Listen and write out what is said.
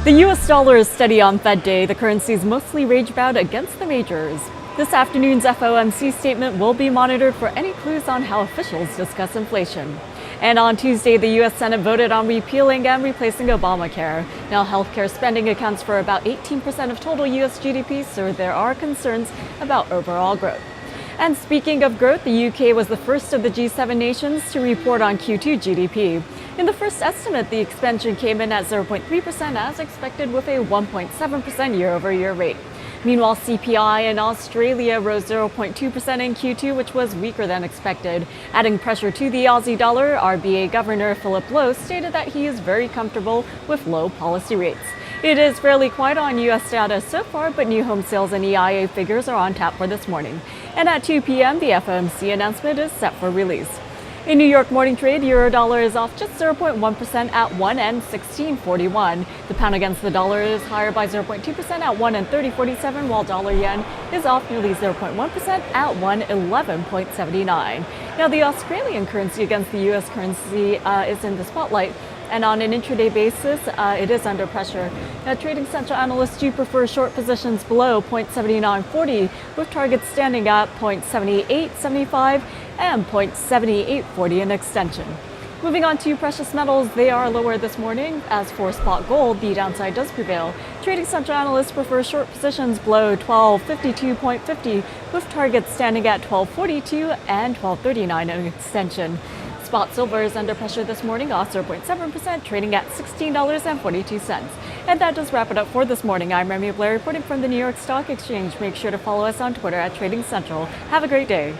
The US dollar is steady on Fed Day. The currency is mostly range-bound against the majors. This afternoon's FOMC statement will be monitored for any clues on how officials discuss inflation. And on Tuesday, the U.S. Senate voted on repealing and replacing Obamacare. Now, healthcare spending accounts for about 18% of total U.S. GDP, so there are concerns about overall growth. And speaking of growth, the UK was the first of the G7 nations to report on Q2 GDP. In the first estimate, the expansion came in at 0.3% as expected, with a 1.7% year-over-year rate. Meanwhile, CPI in Australia rose 0.2% in Q2, which was weaker than expected. Adding pressure to the Aussie dollar, RBA Governor Philip Lowe stated that he is very comfortable with low policy rates. It is fairly quiet on U.S. data so far, but new home sales and EIA figures are on tap for this morning. And at 2 p.m., the FOMC announcement is set for release. In New York morning trade, euro-dollar is off just 0.1% at 1.1641. The pound against the dollar is higher by 0.2% at 1.3047, while dollar-yen is off nearly 0.1% at 1.1179. Now, the Australian currency against the U.S. currency is in the spotlight, and on an intraday basis, it is under pressure. Now, trading central analysts do prefer short positions below 0.7940, with targets standing at 0.7875 and 0.7840 in extension. Moving on to precious metals, they are lower this morning. As for spot gold, the downside does prevail. Trading central analysts prefer short positions below 1252.50, with targets standing at 1242 and 1239 in extension. Spot silver is under pressure this morning, off 0.7%, trading at $16.42. And that does wrap it up for this morning. I'm Remy Blair reporting from the New York Stock Exchange. Make sure to follow us on Twitter at Trading Central. Have a great day.